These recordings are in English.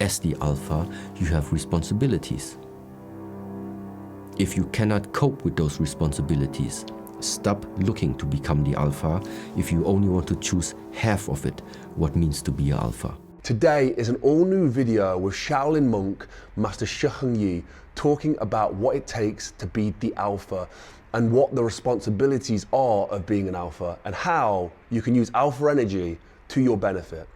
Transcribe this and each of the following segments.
as the alpha, you have responsibilities. If you cannot cope with those responsibilities, stop looking to become the alpha if you only want to choose half of it, what means to be an alpha. Today is an all-new video with Shaolin monk Master Shi Heng Yi talking about what it takes to be the alpha and what the responsibilities are of being an alpha and how you can use alpha energy to your benefit.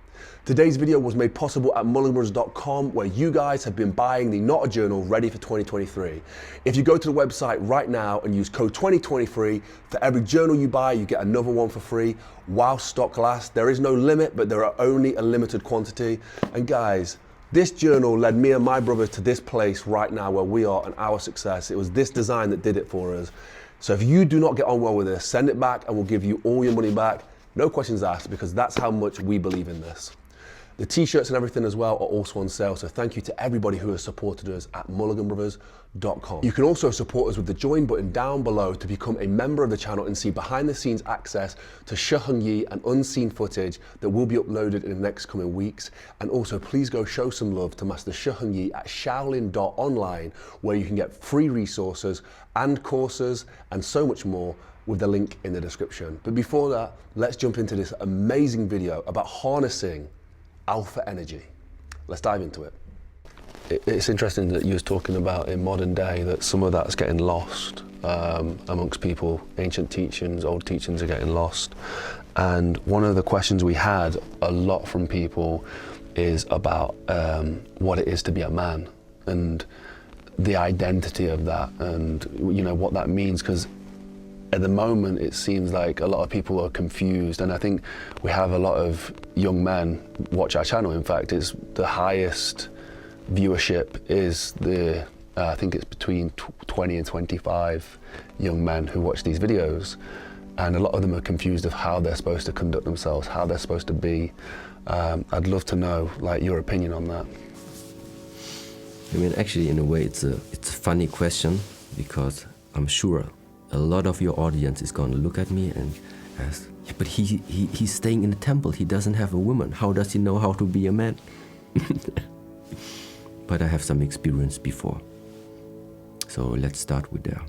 Today's video was made possible at mulligan.com, where you guys have been buying the Not a Journal ready for 2023. If you go to the website right now and use code 2023, for every journal you buy, you get another one for free while stock lasts. There is no limit, but there are only a limited quantity. And guys, this journal led me and my brothers to this place right now where we are and our success. It was this design that did it for us. So if you do not get on well with this, send it back and we'll give you all your money back. No questions asked, because that's how much we believe in this. The t-shirts and everything as well are also on sale, so thank you to everybody who has supported us at mulliganbrothers.com. You can also support us with the join button down below to become a member of the channel and see behind the scenes access to Shi Heng Yi and unseen footage that will be uploaded in the next coming weeks. And also please go show some love to Master Shi Heng Yi at shaolin.online, where you can get free resources and courses and so much more with the link in the description. But before that, let's jump into this amazing video about harnessing alpha energy. Let's dive into it. It's interesting that you was talking about in modern day that some of that's getting lost amongst people. Ancient teachings, old teachings are getting lost. And one of the questions we had a lot from people is about what it is to be a man and the identity of that, and you know what that means, because at the moment, it seems like a lot of people are confused, and I think we have a lot of young men watch our channel. In fact, it's the highest viewership is I think it's between 20 and 25 young men who watch these videos, and a lot of them are confused of how they're supposed to conduct themselves, how they're supposed to be. I'd love to know your opinion on that. I mean, actually, in a way, it's a funny question, because I'm sure a lot of your audience is going to look at me and ask, yeah, but he's staying in a temple, he doesn't have a woman, how does he know how to be a man? But I have some experience before. So let's start with there.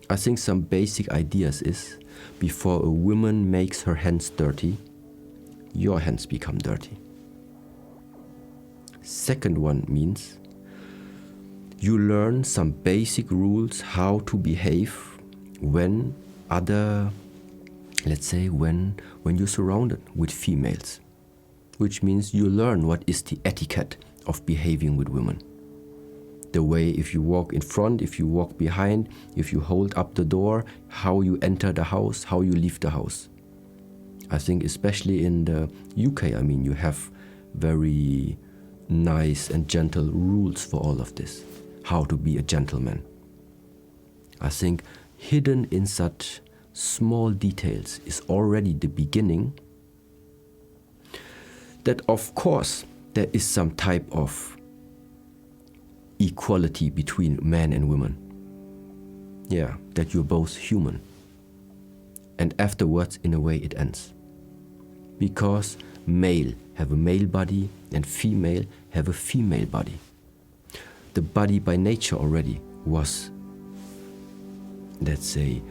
I think some basic ideas is, before a woman makes her hands dirty, your hands become dirty. Second one means you learn some basic rules how to behave when let's say when you're surrounded with females, which means you learn what is the etiquette of behaving with women. The way, if you walk in front, if you walk behind, if you hold up the door, how you enter the house, how you leave the house. I think especially in the UK, I mean, you have very nice and gentle rules for all of this. How to be a gentleman. I think hidden in such small details is already the beginning that, of course, there is some type of equality between men and women. Yeah, that you're both human. And afterwards, in a way, it ends. Because male have a male body and female have a female body. The body by nature already was, let's say,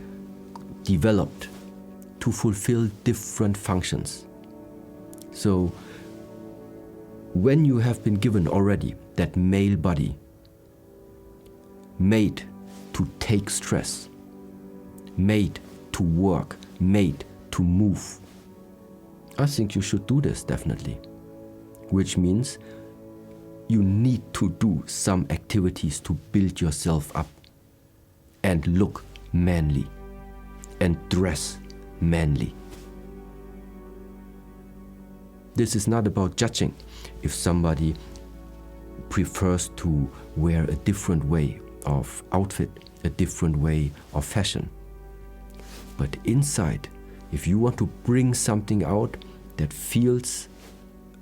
developed to fulfill different functions. So when you have been given already that male body, made to take stress, made to work, made to move, I think you should do this definitely, which means you need to do some activities to build yourself up and look manly and dress manly. This is not about judging if somebody prefers to wear a different way of outfit, a different way of fashion. But inside, if you want to bring something out that feels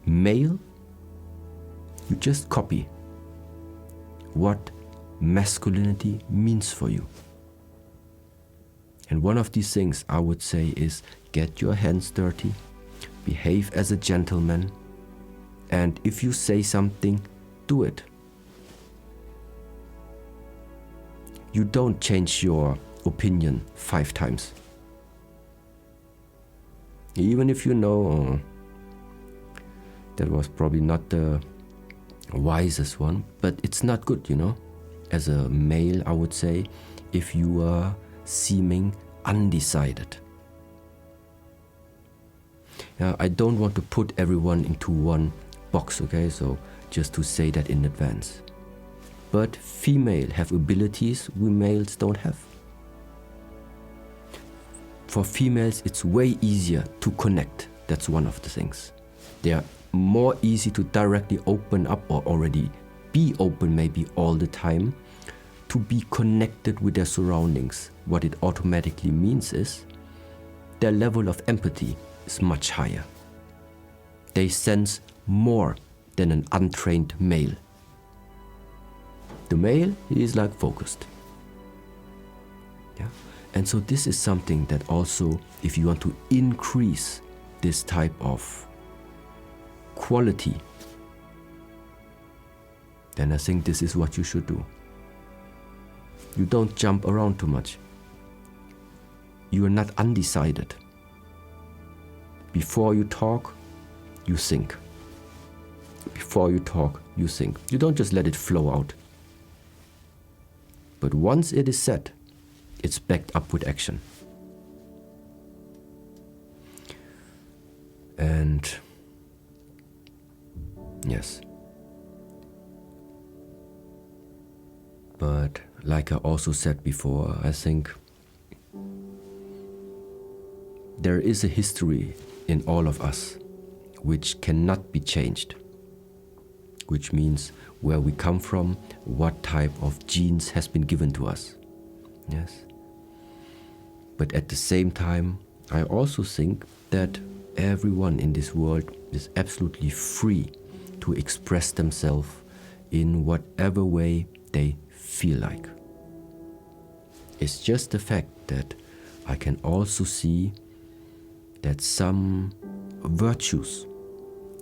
male, you just copy what masculinity means for you. And one of these things I would say is, get your hands dirty, behave as a gentleman, And if you say something, do it. You don't change your opinion 5 times. Even if you know that was probably not the wisest one, but it's not good, you know. As a male, I would say, if you are seeming undecided. Now, I don't want to put everyone into one box, okay? So just to say that in advance. But female have abilities we males don't have. For females, it's way easier to connect. That's one of the things. They are more easy to directly open up, or already be open maybe all the time, to be connected with their surroundings. What it automatically means is their level of empathy is much higher. They sense more than an untrained male. The male, he is like focused. Yeah? And so this is something that also, if you want to increase this type of quality, then I think this is what you should do. You don't jump around too much. You are not undecided. Before you talk, you think. Before you talk, you think. You don't just let it flow out. But once it is said, it's backed up with action. And yes. But like I also said before, I think there is a history in all of us which cannot be changed. Which means where we come from, what type of genes has been given to us. Yes. But at the same time, I also think that everyone in this world is absolutely free to express themselves in whatever way they feel like. It's just the fact that I can also see that some virtues,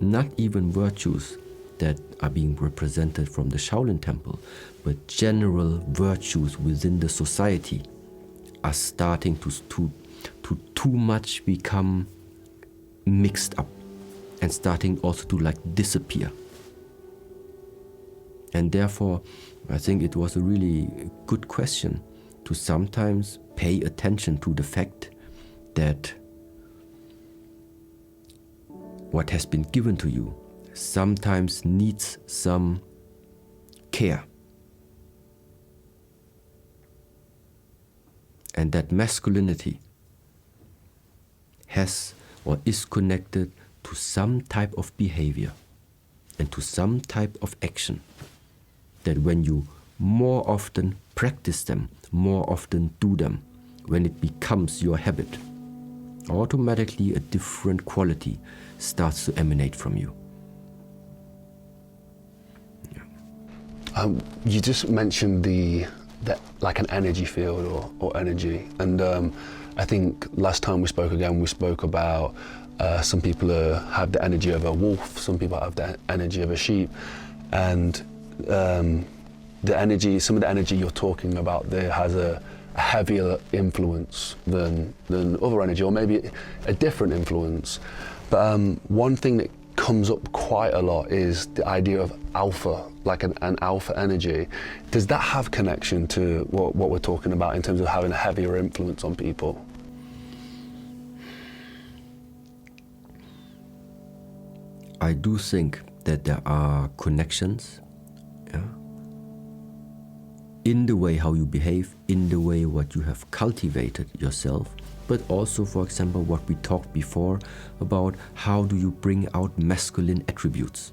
not even virtues that are being represented from the Shaolin Temple, but general virtues within the society are starting to too much become mixed up and starting also to like disappear. And therefore, I think it was a really good question to sometimes pay attention to the fact that what has been given to you sometimes needs some care. And that masculinity has or is connected to some type of behavior and to some type of action that when you more often practice them, more often do them, when it becomes your habit, automatically a different quality starts to emanate from you. Yeah. You just mentioned that like an energy field or energy, and I think last time we spoke about some people have the energy of a wolf, some people have the energy of a sheep, and some of the energy you're talking about there has a heavier influence than other energy, or maybe a different influence. But one thing that comes up quite a lot is the idea of alpha, like an alpha energy. Does that have connection to what we're talking about in terms of having a heavier influence on people? I do think that there are connections, yeah, in the way how you behave, in the way what you have cultivated yourself, but also, for example, what we talked before about how do you bring out masculine attributes.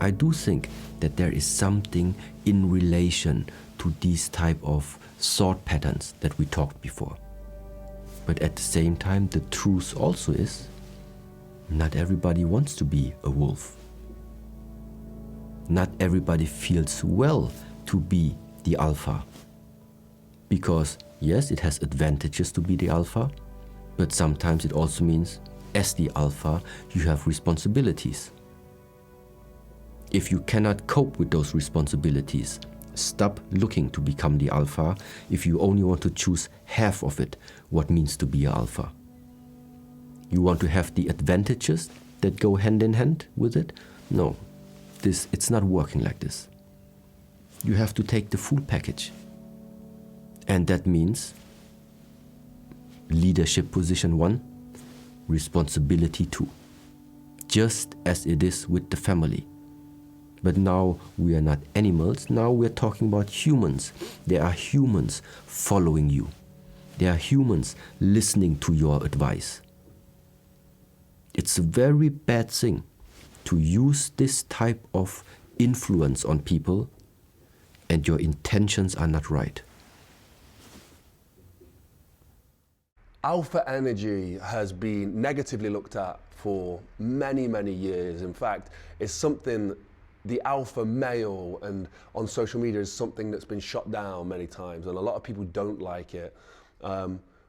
I do think that there is something in relation to these type of thought patterns that we talked before. But at the same time, the truth also is not everybody wants to be a wolf. Not everybody feels well to be the alpha. Because yes, it has advantages to be the alpha, but sometimes it also means as the alpha, you have responsibilities. If you cannot cope with those responsibilities, stop looking to become the alpha if you only want to choose half of it, what means to be an alpha. You want to have the advantages that go hand in hand with it? No, it's not working like this. You have to take the full package. And that means leadership position 1, responsibility 2. Just as it is with the family. But now we are not animals, now we're talking about humans. There are humans following you. There are humans listening to your advice. It's a very bad thing to use this type of influence on people and your intentions are not right. Alpha energy has been negatively looked at for many, many years. In fact, it's something, the alpha male and on social media is something that's been shot down many times and a lot of people don't like it.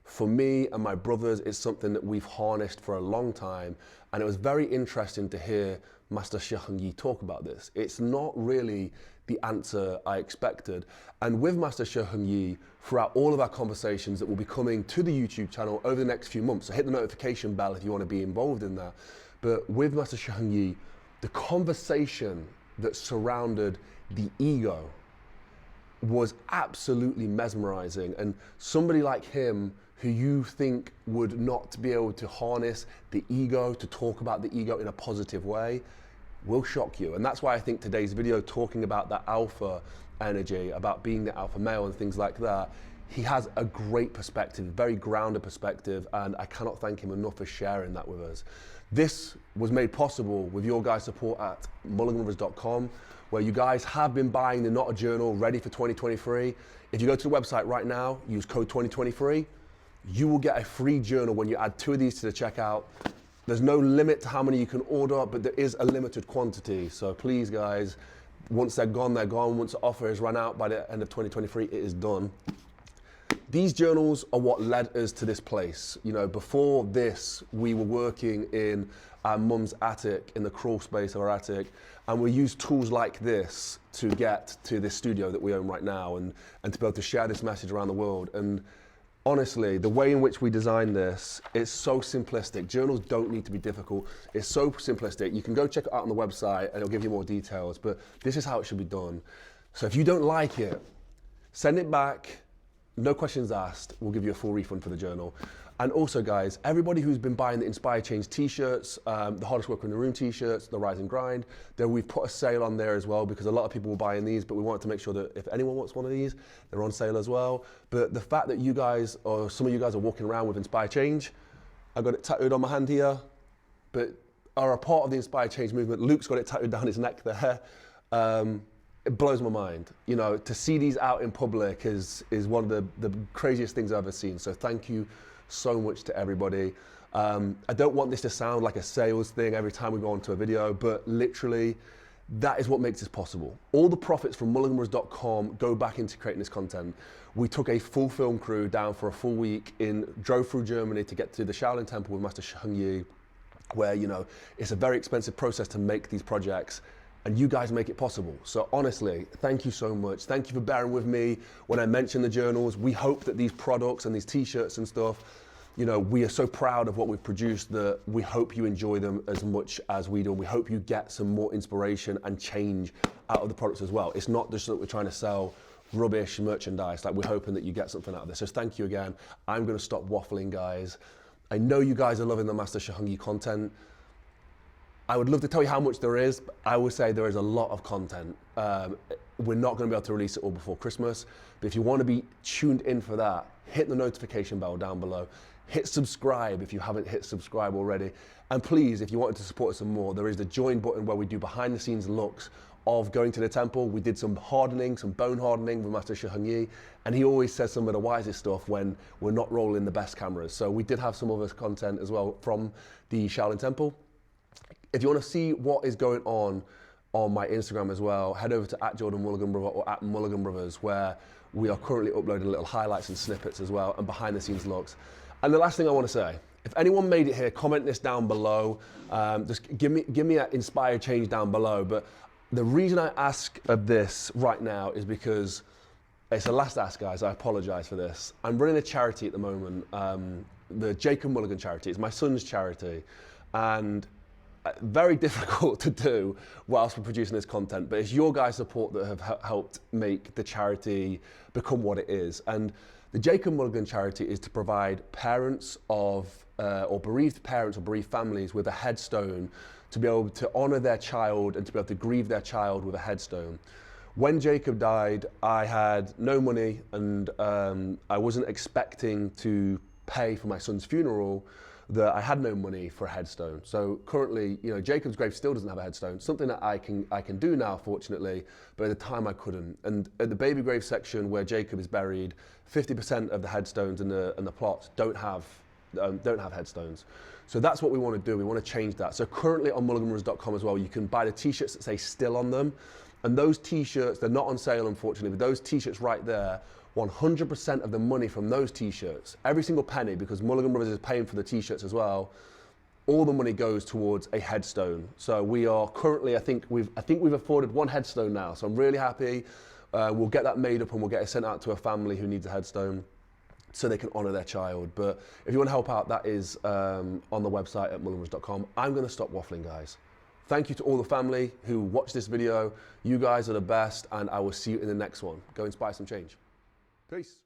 For me and my brothers, it's something that we've harnessed for a long time, and it was very interesting to hear Master Shi Heng Yi talk about this. It's not really the answer I expected. And with Master Shi Heng Yi, throughout all of our conversations that will be coming to the YouTube channel over the next few months, so hit the notification bell if you want to be involved in that. But with Master Shi Heng Yi, the conversation that surrounded the ego was absolutely mesmerizing. And somebody like him, who you think would not be able to harness the ego, to talk about the ego in a positive way, will shock you. And that's why I think today's video, talking about that alpha energy, about being the alpha male and things like that, he has a great perspective, very grounded perspective, and I cannot thank him enough for sharing that with us. This was made possible with your guys' support at mulliganbrothers.com, where you guys have been buying the Not a Journal ready for 2023. If you go to the website right now, use code 2023, you will get a free journal when you add 2 of these to the checkout. There's no limit to how many you can order, but there is a limited quantity. So please guys, once they're gone, they're gone. Once the offer is run out by the end of 2023, it is done. These journals are what led us to this place. You know, before this, we were working in our mum's attic, in the crawl space of our attic, and we used tools like this to get to this studio that we own right now and to be able to share this message around the world. And honestly, the way in which we designed this is so simplistic. Journals don't need to be difficult. It's so simplistic. You can go check it out on the website and it'll give you more details, but this is how it should be done. So if you don't like it, send it back. No questions asked. We'll give you a full refund for the journal. And also guys, everybody who's been buying the Inspire Change t-shirts, the Hardest Worker in the Room t-shirts, the Rise and Grind, then we've put a sale on there as well, because a lot of people were buying these, but we wanted to make sure that if anyone wants one of these, they're on sale as well. But the fact that you guys, or some of you guys, are walking around with Inspire Change, I've got it tattooed on my hand here, but are a part of the Inspire Change movement. Luke's got it tattooed down his neck there. It blows my mind. You know, to see these out in public is one of the craziest things I've ever seen. So thank you so much to everybody. I don't want this to sound like a sales thing every time we go onto a video, but literally that is what makes this possible. All the profits from mulliganbrothers.com go back into creating this content. We took a full film crew down for a full week, drove through Germany to get to the Shaolin Temple with Master Shi Heng Yi, where, you know, it's a very expensive process to make these projects, and you guys make it possible. So honestly, thank you so much. Thank you for bearing with me when I mention the journals. We hope that these products and these t-shirts and stuff, you know, we are so proud of what we've produced that we hope you enjoy them as much as we do. And we hope you get some more inspiration and change out of the products as well. It's not just that we're trying to sell rubbish merchandise, like we're hoping that you get something out of this. So thank you again. I'm gonna stop waffling, guys. I know you guys are loving the Master Shi Heng Yi content. I would love to tell you how much there is, but I would say there is a lot of content. We're not going to be able to release it all before Christmas, but if you want to be tuned in for that, hit the notification bell down below. Hit subscribe if you haven't hit subscribe already. And please, if you wanted to support us some more, there is the join button where we do behind the scenes looks of going to the temple. We did some hardening, some bone hardening with Master Shi Heng Yi, and he always says some of the wisest stuff when we're not rolling the best cameras. So we did have some other content as well from the Shaolin Temple. If you want to see what is going on my Instagram as well, head over to @JordanMulligan or @MulliganBrothers, where we are currently uploading little highlights and snippets as well, and behind the scenes looks. And the last thing I want to say If anyone made it here, comment this down below. Just give me an inspired change down below. But the reason I ask of this right now is because it's a last ask, guys. I apologize for this. I'm running a charity at the moment, the Jacob Mulligan charity. It's my son's charity, and very difficult to do whilst we're producing this content, but it's your guys' support that have helped make the charity become what it is. And the Jacob Mulligan charity is to provide parents of, or bereaved parents or bereaved families with a headstone to be able to honor their child and to be able to grieve their child with a headstone. When Jacob died, I had no money, and I wasn't expecting to pay for my son's funeral, that I had no money for a headstone. So currently, you know, Jacob's grave still doesn't have a headstone, something that I can do now, fortunately, but at the time I couldn't. And at the baby grave section where Jacob is buried, 50% of the headstones in the plots don't have headstones. So that's what we want to do. We want to change that. So currently on mulliganbrothers.com as well, you can buy the t-shirts that say "still" on them. And those t-shirts, they're not on sale, unfortunately, but those t-shirts right there, 100% of the money from those t-shirts, every single penny, because Mulligan Brothers is paying for the t-shirts as well, all the money goes towards a headstone. So we are currently, I think we've afforded one headstone now. So I'm really happy. We'll get that made up and we'll get it sent out to a family who needs a headstone so they can honor their child. But if you want to help out, that is on the website at mulliganbrothers.com. I'm going to stop waffling, guys. Thank you to all the family who watched this video. You guys are the best, and I will see you in the next one. Go inspire some change. Peace.